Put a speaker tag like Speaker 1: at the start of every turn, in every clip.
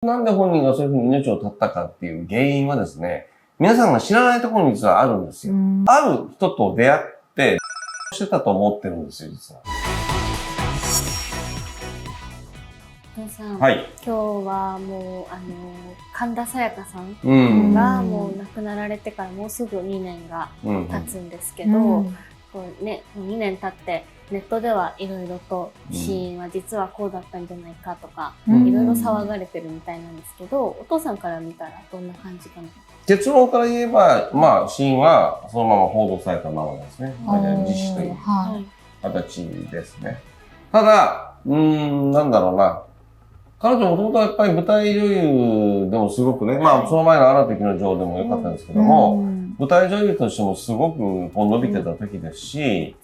Speaker 1: なんで本人がそういうふうに命を絶ったかっていう原因はですね、皆さんが知らないところに実はあるんですよ。ある人と出会ってしてたと思ってるんですよ、実は。
Speaker 2: お父さん、
Speaker 1: はい。
Speaker 2: 今日はもう神田沙也加さんがもう亡くなられてからもうすぐ2年が経つんですけど、こうね、2年経ってネットではいろいろと死因は実はこうだったんじゃないかとか、いろいろ騒がれてるみたいなんですけど、お父さんから見たらどんな感じかな？
Speaker 1: 結論から言えば、まあ死因はそのまま報道されたままですね。自死という形ですね。ただ、なんだろうな。彼女もともとやっぱり舞台女優でもすごくね、まあその前のアナと雪の女王でもよかったんですけども、舞台女優としてもすごくこう伸びてた時ですし、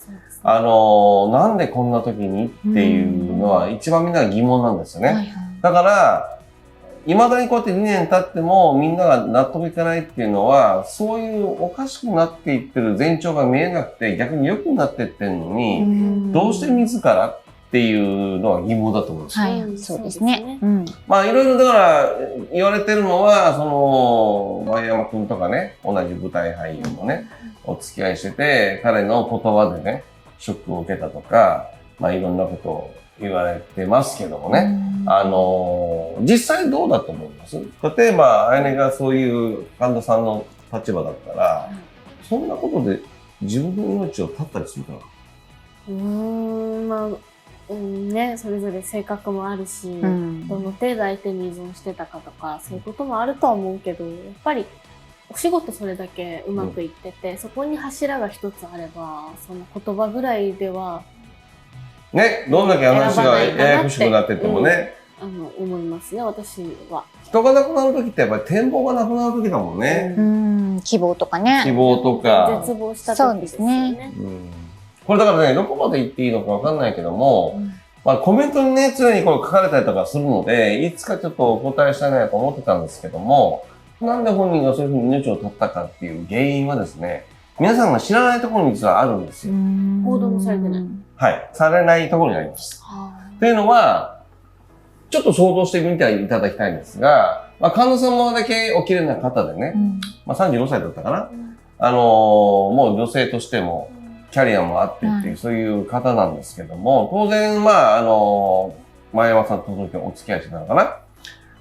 Speaker 1: なんでこんな時にっていうのは一番みんなが疑問なんですよね。だから、未だにこうやって2年経ってもみんなが納得いかないっていうのは、そういうおかしくなっていってる前兆が見えなくて逆に良くなっていってるのに、どうして自らっていうのは疑問だと思うんですよ。
Speaker 3: はい、そうですね。
Speaker 1: まあいろいろだから言われてるのは、その、前山くんとかね、同じ舞台俳優もね、お付き合いしてて、彼の言葉でね、ショックを受けたとか、まあいろんなことを言われてますけどもね。実際どうだと思います？例えば、あやねがそういう神田さんの立場だったら、そんなことで自分の命を絶ったりするかな？
Speaker 2: まあ、ね、それぞれ性格もあるし、どの程度相手に依存してたかとか、そういうこともあるとは思うけど、やっぱりお仕事それだけうまくいってて、そこに柱が一つあれば、その言葉ぐらいでは、
Speaker 1: ね、どんだけ話がややこしくなっててもね。
Speaker 2: 思いますね、私は。
Speaker 1: 人が亡くなる時ってやっぱり展望がなくなる時だもんね。
Speaker 3: 希望とかね。
Speaker 1: 希望とか。
Speaker 2: 絶望した時ですよね。
Speaker 1: これだからね、どこまで言っていいのかわかんないけども、まあコメントにね、常にこれ書かれたりとかするので、いつかちょっとお答えしたいなと思ってたんですけども、なんで本人がそういうふうに命を絶ったかっていう原因はですね、皆さんが知らないところに実はあるんですよ。
Speaker 2: 報道もされてない。
Speaker 1: はい。されないところにあります。というのは、ちょっと想像してみていただきたいんですが、まあ、神田さんもだけお綺麗な方でね、まあ35歳だったかな。もう女性としても、キャリアもあってっていう、そういう方なんですけども、当然、まあ、前山さんとお付き合いしてたのかな。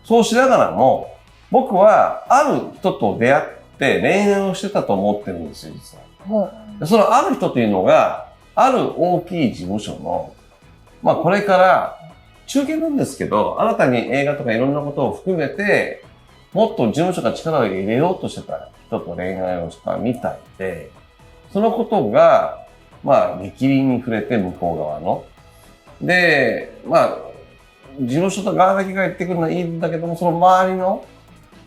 Speaker 1: そうしながらも、僕は、ある人と出会って恋愛をしてたと思ってるんですよ、実は。そのある人というのが、ある大きい事務所の、まあ、これから、中堅なんですけど、新たに映画とかいろんなことを含めて、もっと事務所が力を入れようとしてた人と恋愛をしたみたいで、そのことが、まあ、激鱗に触れて、向こう側の。で、まあ、事務所と側だけが言ってくるのはいいんだけども、その周りの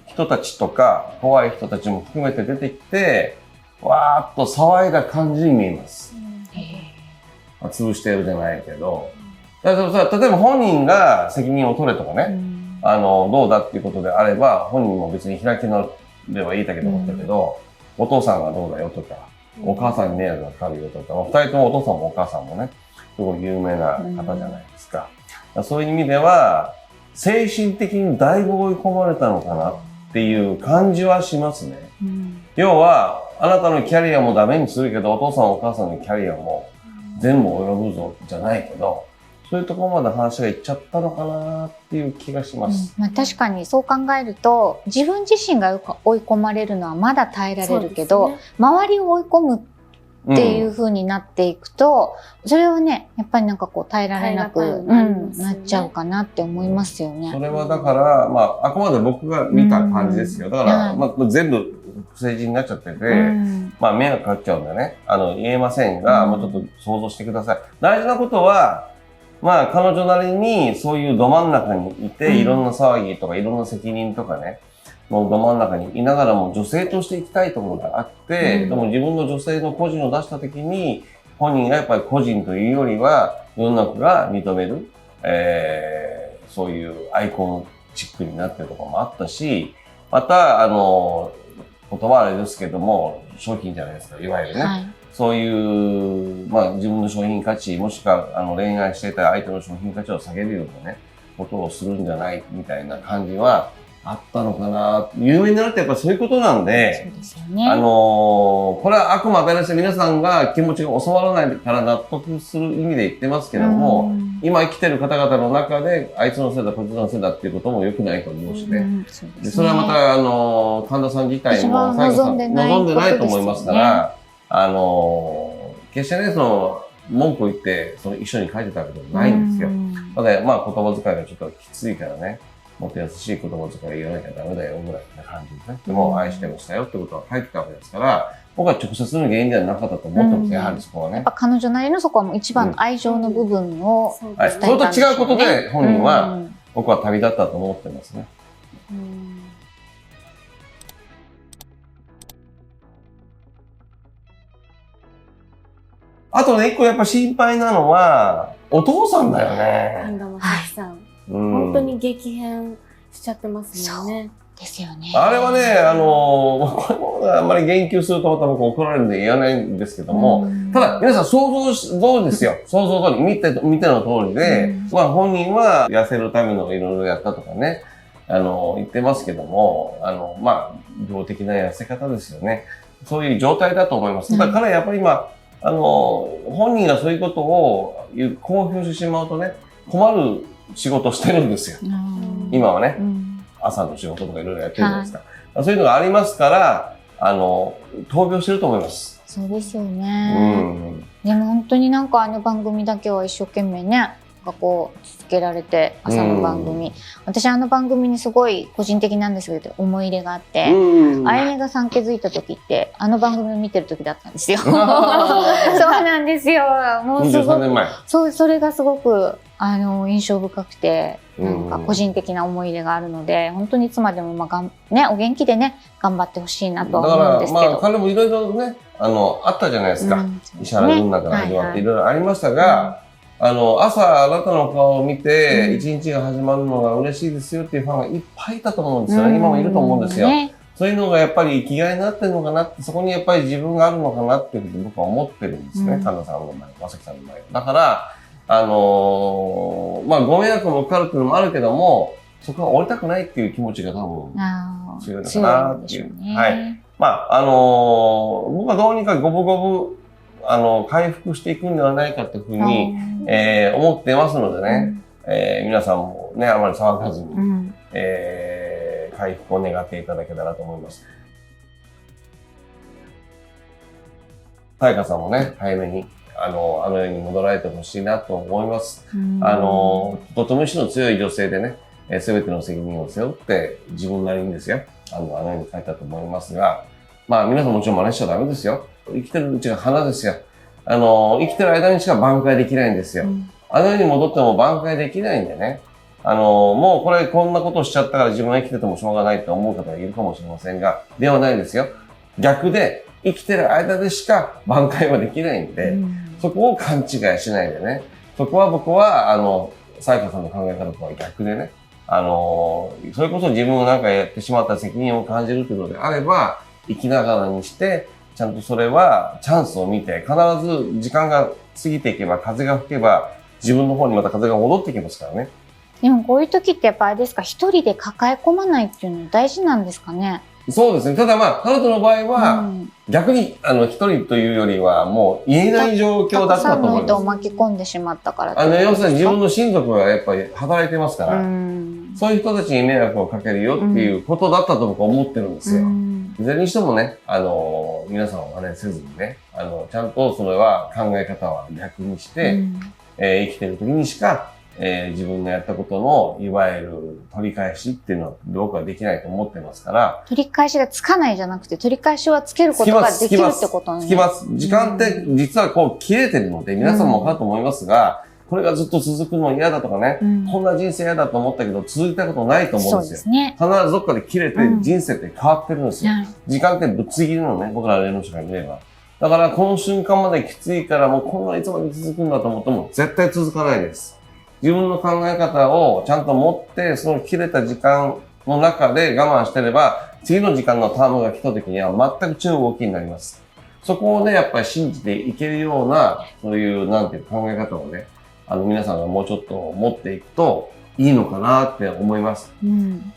Speaker 1: 人たちとか、怖い人たちも含めて出てきて、わーっと騒いだ感じに見えます。潰してるじゃないけど。例えば本人が責任を取れとかね、どうだっていうことであれば、本人も別に開き直ればいいだけと思ったけど、お父さんがどうだよとか、お母さんに迷惑がかかるよとか、二人ともお父さんもお母さんもね、すごい有名な方じゃないですか。そういう意味では、精神的にだいぶ追い込まれたのかなっていう感じはしますね。要は、あなたのキャリアもダメにするけど、お父さんお母さんのキャリアも全部及ぶぞじゃないけど、そういうところまで話がいっちゃったのかなっていう気がします。
Speaker 3: まあ確かにそう考えると、自分自身が追い込まれるのはまだ耐えられるけど、周りを追い込むっていう風になっていくと、それはね、やっぱりなんかこう耐えられなくなっちゃうかなって思いますよね。
Speaker 1: それはだから、まあ、あくまで僕が見た感じですよ。だから、まあ、全部不正人になっちゃってて、まあ、迷惑かかっちゃうんでね、言えませんが、もうちょっと想像してください。大事なことは、まあ、彼女なりにそういうど真ん中にいて、いろんな騒ぎとかいろんな責任とかね、もうど真ん中にいながらも女性として生きたいところがあって、でも自分の女性の個人を出したときに、本人がやっぱり個人というよりは、世の中が認める、そういうアイコンチックになってるところもあったし、また、言葉はあれですけども、商品じゃないですか、いわゆるね。そういう、まあ自分の商品価値、もしくは恋愛していた相手の商品価値を下げるようなね、ことをするんじゃないみたいな感じはあったのかな。有名になるってやっぱそういうことなんで、
Speaker 3: そうですよね。
Speaker 1: これはあくまで皆さんが気持ちが収まらないから納得する意味で言ってますけども、今生きてる方々の中で、あいつのせいだ、こいつのせいだっていうことも良くないと思うしね。でそれはまた、神田さん自体も、望んでないと思いますから、決してね、文句を言って、一緒に書いてたわけでもないんですよ。ただ、まあ、言葉遣いがちょっときついからね、もっと優しい言葉遣い言わなきゃダメだよ、ぐらいな感じですね。でも、愛してましたよってことは書いてたわけですから、僕は直接の原因ではなかったと思ってます、やはりそこはね。
Speaker 3: やっぱ彼女なりのそこはもう一番の愛情の部分を伝えたんですよね。
Speaker 1: それと違うことで、本人は、僕は旅立ったと思ってますね。あとね、一個やっぱ心配なのは、お父さんだよね。
Speaker 2: 神田正輝さん。本当に激変しちゃってますもんね。
Speaker 3: ですよね。
Speaker 1: あれはね、これもあんまり言及するとまた僕怒られるんで言わないんですけども、ただ皆さん想像通りですよ。想像通り、見ての通りで、まあ本人は痩せるためのいろいろやったとかね、言ってますけども、まあ、病的な痩せ方ですよね。そういう状態だと思います。だからやっぱり今、本人がそういうことを公表してしまうとね、困る仕事してるんですよ。今はね、朝の仕事とかいろいろやってるじゃないですか。そういうのがありますから、闘病してると思います。
Speaker 3: そうですよね。でも本当になんか番組だけは一生懸命ね、こう続けられて、朝の番組。私番組にすごい個人的なんですけど、思い入れがあって、あやねが産気づいた時って、番組を見てる時だったんですよ。そうなんですよ。
Speaker 1: もう23年前。
Speaker 3: それがすごく、印象深くて、なんか個人的な思い入れがあるので、本当にいつまでもお元気でね、頑張ってほしいなとは思うんですけど。
Speaker 1: だから、彼もいろいろね、あったじゃないですか。石原軍団から始まっていろいろありましたが、朝あなたの顔を見て、一日が始まるのが嬉しいですよっていうファンがいっぱいいたと思うんですよね。今もいると思うんですよ。そういうのがやっぱり生きがいになってるのかなって、そこにやっぱり自分があるのかなっていうふうに僕は思ってるんですね。神田さんの前、正樹さんの前。だから、まあ、ご迷惑もかかるっていうのもあるけども、そこは降りたくないっていう気持ちが多分強いのかなっていう。はい。まあ、僕はどうにか五分五分、回復していくんではないかというふうに、思ってますのでね、皆さんもね、あまり騒がずに、回復を願っていただけたらと思います。彩香さんもね、早めに、世に戻られてほしいなと思います。とても意志の強い女性でね、すべての責任を背負って自分なりにですよ、世に帰ったと思いますが、まあ皆さんもちろん真似しちゃダメですよ。生きてるうちが花ですよ。生きてる間にしか挽回できないんですよ。世に戻っても挽回できないんでね。もうこんなことをしちゃったから自分は生きててもしょうがないと思う方がいるかもしれませんが、ではないですよ。逆で、生きてる間でしか挽回はできないんで、そこを勘違いしないでね。そこは僕は、彩香さんの考え方とは逆でね。それこそ自分がなんかやってしまった責任を感じるというのであれば、生きながらにして、ちゃんとそれはチャンスを見て、必ず時間が過ぎていけば、風が吹けば、自分の方にまた風が戻ってきますからね。
Speaker 3: でもこういう時ってやっぱあれですか、一人で抱え込まないっていうの大事なんですかね。
Speaker 1: そうですね。ただまあ、彼女の場合は、逆に、一人というよりは、もう言えない状況だったと思います。たくさんの人を巻き込んでしまったから。要するに自分の親族がやっぱり働いてますから、そういう人たちに迷惑をかけるよっていうことだったと僕は思ってるんですよ。いずれにしてもね、皆さんを真似せずにね、ちゃんとそれは考え方は逆にして、生きてる時にしか、自分がやったことの、いわゆる取り返しっていうのは僕はできないと思ってますから。
Speaker 3: 取り返しがつかないじゃなくて、取り返しはつけることができるってことなんですね。
Speaker 1: つきます。時間って実はこう切れてるので、皆さんもわかると思いますが、これがずっと続くの嫌だとかね、こんな人生嫌だと思ったけど、続いたことないと思うんですよ。必ずどっかで切れて人生って変わってるんですよ。時間ってぶっちぎるのね、僕ら霊能者が見れば。だからこの瞬間まできついからもうこんないつまで続くんだと思っても絶対続かないです。自分の考え方をちゃんと持って、その切れた時間の中で我慢してれば、次の時間のタームが来た時には全く中動きになります。そこをね、やっぱり信じていけるような、そういう、なんていう考え方をね、皆さんがもうちょっと持っていくと、いいのかなって思います。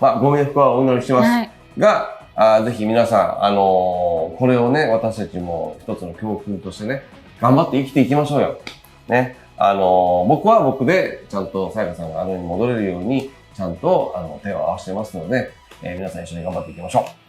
Speaker 1: まあ、ご冥福はお祈りしてます。
Speaker 3: はい、
Speaker 1: が、ぜひ皆さん、これをね、私たちも一つの教訓としてね、頑張って生きていきましょうよ。ね。僕は僕で、ちゃんとさやかさんがに戻れるように、ちゃんと、手を合わせてますので、皆さん一緒に頑張っていきましょう。